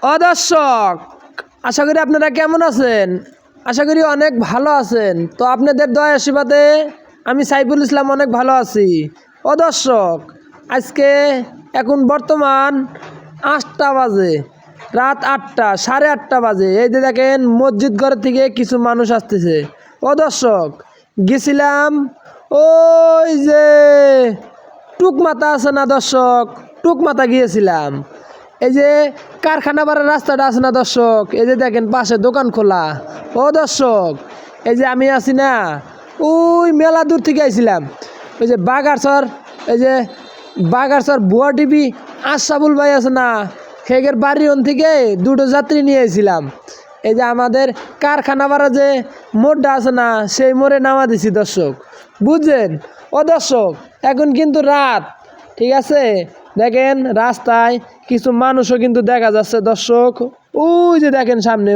দর্শক, আশা করি আপনারা কেমন আছেন। আশা করি অনেক ভালো আছেন। তো আপনাদের দয়া আশীর্বাদে আমি সাইফুল ইসলাম অনেক ভালো আছি। দর্শক, আজকে এখন বর্তমান 8টা বাজে, রাত 8টা, 8:30 বাজে। এই যে দেখেন মসজিদ ঘর থেকে কিছু মানুষ আসতেছে। দর্শক, গেছিলাম ওই যে টুকমাতা আছে না দর্শক, টুকমাতা গিয়েছিলাম। এই যে কারখানা পাড়ার রাস্তাটা আছে না দর্শক, এই যে দেখেন পাশে দোকান খোলা। দর্শক, এই যে আমি আছি না, ওই মেলা দূর থেকে আইছিলাম। ওই যে বাগারসর, এই যে বাগারসর বুয়া টিভি আশরাফুল ভাই আছে না, হেগের বাড়ি থেকে দুটো যাত্রী নিয়ে এসেছিলাম। এই যে আমাদের কারখানা পাড়া যে মোড়টা আছে না, সেই মোড়ে নামা দিছি দর্শক, বুঝছেন। দর্শক, এখন কিন্তু রাত, ঠিক আছে। দেখেন রাস্তায় কিছু মানুষও কিন্তু দেখা যাচ্ছে দর্শক। ওই যে দেখেন সামনে,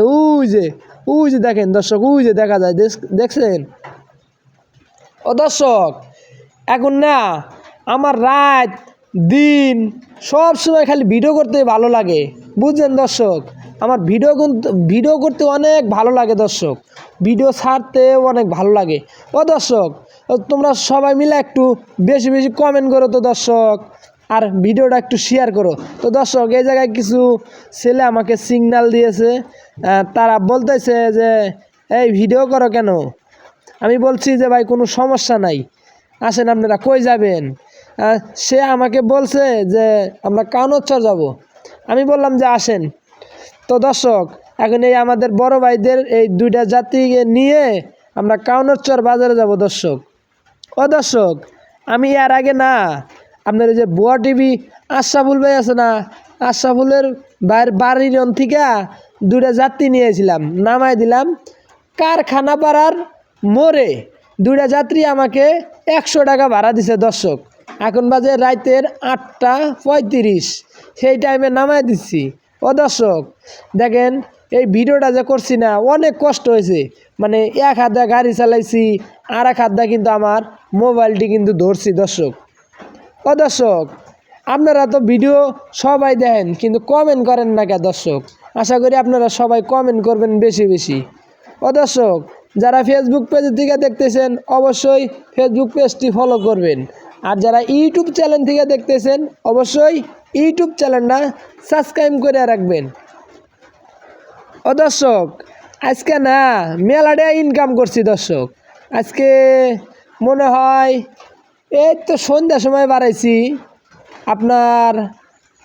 ওই যে দেখেন দর্শক, ওই যে দেখা যায়, দেখছেন। দর্শক, এখন না আমার রাত দিন সব সময় খালি ভিডিও করতে ভালো লাগে, বুঝছেন দর্শক। আমার ভিডিও করতে অনেক ভালো লাগে দর্শক, ভিডিও ছাড়তেও অনেক ভালো লাগে। দর্শক, তোমরা সবাই মিলে একটু বেশি বেশি কমেন্ট করো তো দর্শক, আর ভিডিওটা একটু শেয়ার করো তো দর্শক। এই জায়গায় কিছু ছেলে আমাকে সিগন্যাল দিয়েছে, তারা বলতেছে যে এই ভিডিও করো কেন। আমি বলছি যে ভাই কোনো সমস্যা নাই, আসেন আপনারা কই যাবেন। সে আমাকে বলছে যে আমরা কাউনচর যাব। আমি বললাম যে আসেন। তো দর্শক, এখন এই আমাদের বড় ভাইদের এই দুইটা যাত্রীকে নিয়ে আমরা কাউনচর বাজারে যাব দর্শক। দর্শক, আমি এর আগে না আপনার যে বুয়া টিভি আশরাফুল ভাই আছে না, আশরাফুলের বাড়ির থেকে দুইটা যাত্রী নিয়েছিলাম, নামাই দিলাম কারখানা পাড়ার মোড়ে। দুইটা যাত্রী আমাকে 100 টাকা ভাড়া দিছে দর্শক। এখন বাজে রাতের 8:35, সেই টাইমে নামাই দিচ্ছি। দর্শক, দেখেন এই ভিডিওটা যে করছি না, অনেক কষ্ট হয়েছে। মানে এক হাতে গাড়ি চালাইছি, আর এক হাতে কিন্তু আমার মোবাইলটি কিন্তু ধরছি দর্শক। দর্শক, আপনারা তো ভিডিও সবাই দেখেন, কিন্তু কমেন্ট করেন না কে দর্শক। আশা করি আপনারা সবাই কমেন্ট করবেন বেশি বেশি। দর্শক, যারা ফেসবুক পেজ থেকে দেখতেছেন অবশ্যই ফেসবুক পেজটি ফলো করবেন, আর যারা ইউটিউব চ্যানেল থেকে দেখতেছেন অবশ্যই ইউটিউব চ্যানেলটা সাবস্ক্রাইব করে রাখবেন। দর্শক, আজকে না মেলাটা ইনকাম করছি দর্শক। আজকে মনে হয় এই তো সন্ধ্যার সময় বাড়াইছি, আপনার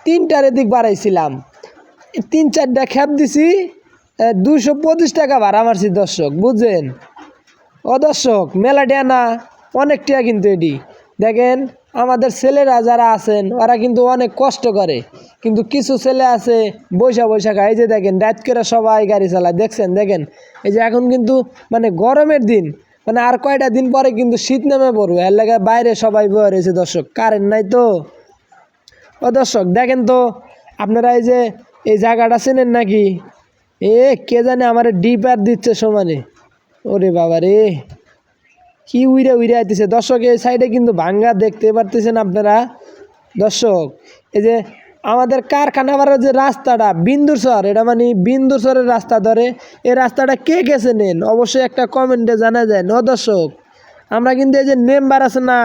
3টার দিক বাড়াইছিলাম, 3-4টা খ্যাপ দিছি, 225 টাকা ভাড়া মারছি দর্শক, বুঝছেন। দর্শক, মেলাটা না অনেকটা কিন্তু এটি দেখেন আমাদের ছেলেরা যারা আছেন ওরা কিন্তু অনেক কষ্ট করে, কিন্তু কিছু ছেলে আছে বৈশা খায়। এই যে দেখেন রাত করে সবাই গাড়ি চালায়, দেখছেন। দেখেন এই যে এখন কিন্তু মানে গরমের দিন, মানে আর কয়টা দিন পরে কিন্তু শীত নেমে পড়বে, এর লাগে বাইরে সবাই বয়ে রয়েছে দর্শক, কারেন্ট নাই তো। দর্শক, দেখেন তো আপনারা এই যে এই জায়গাটা চেনেন নাকি? কে জানে আমার ডিপার দিচ্ছে সমানে। ওরে বাবা রে, কি উইরা আইতেছে দর্শক। এই সাইডে কিন্তু ভাঙ্গা দেখতে পারতেছেন আপনারা দর্শক। এই যে আমাদের কারখানা বাড়ার যে রাস্তাটা বিন্দুরসর, এটা মানে বিন্দুরসরের রাস্তা ধরে, এই রাস্তাটা কে গেছে নেন অবশ্যই একটা কমেন্টে জানা যায়। দর্শক, আমরা কিন্তু এই যে মেম্বার আছে না,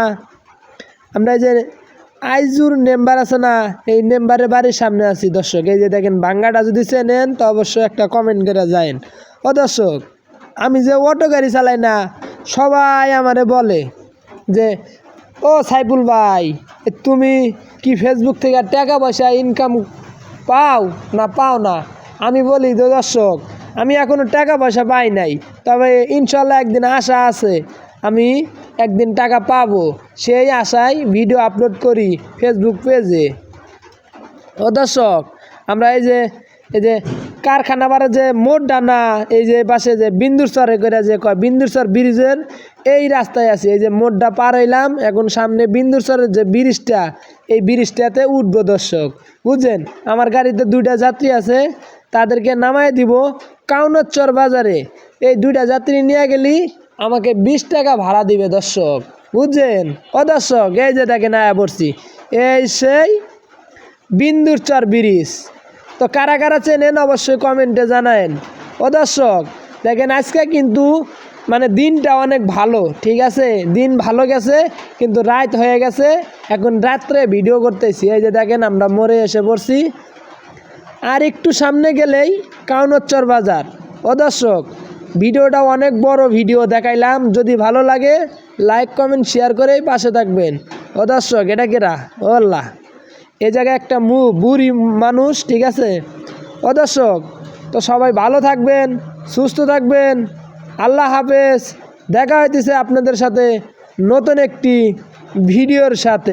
আমরা এই যে আইজুর মেম্বার আছে না, এই মেম্বারের বাড়ির সামনে আছি দর্শক। এই যে দেখেন ভাঙ্গাটা যদি চেনেন তো অবশ্যই একটা কমেন্ট করে যায়েন। দর্শক, আমি যে অটো গাড়ি চালাই না, সবাই আমারে বলে যে ও সাইফুল ভাই, তুমি কি ফেসবুক থেকে টাকা পয়সা ইনকাম পাও না? আমি বলি তো দর্শক, আমি এখনও টাকা পয়সা পাই নাই, তবে ইনশাল্লাহ একদিন আশা আছে, আমি একদিন টাকা পাবো, সেই আশায় ভিডিও আপলোড করি ফেসবুক পেজে। দর্শক, আমরা এই যে কারখানা বাড়ার যে মোড়টা না, এই যে পাশে যে বিন্দুরসরে করে যে কয় বিন্দুরসর ব্রিজের এই রাস্তায় আছি। এই যে মোড়টা পার হইলাম, এখন সামনে বিন্দুরসরের যে ব্রিজটা, এই ব্রিজটাতে উঠবো দর্শক, বুঝছেন। আমার গাড়িতে 2টা যাত্রী আছে, তাদেরকে নামাই দিব কাউনচর বাজারে। এই 2টা যাত্রী নিয়ে গেলি আমাকে 20 টাকা ভাড়া দিবে দর্শক, বুঝছেন। দর্শক, এই যে দেখেন আয়া পড়ছি, এই সেই বিন্দুরচর ব্রিজ। তো কারা কারা চেনেন অবশ্যই কমেন্টে জানায়েন। ও দর্শক দেখেন আজকে কিন্তু মানে দিনটা অনেক ভালো, ঠিক আছে, দিন ভালো গেছে কিন্তু রাত হয়ে গেছে। এখন রাত্রে ভিডিও করতেছি। এই যে দেখেন আমরা মোড়ে এসে পড়ছি, আর একটু সামনে গেলেই কাউনচ্চর বাজার। ও দর্শক ভিডিওটা অনেক বড় ভিডিও দেখাইলাম, যদি ভালো লাগে লাইক কমেন্ট শেয়ার করেই পাশে থাকবেন। ও দর্শক এটা কেরা? ও আল্লাহ, এ জায়গায় একটা বুড়ি মানুষ, ঠিক আছে। ও দর্শক তো সবাই ভালো থাকবেন, সুস্থ থাকবেন, আল্লাহ হাফেজ। দেখা হইতেছে আপনাদের সাথে নতুন একটি ভিডিওর সাথে।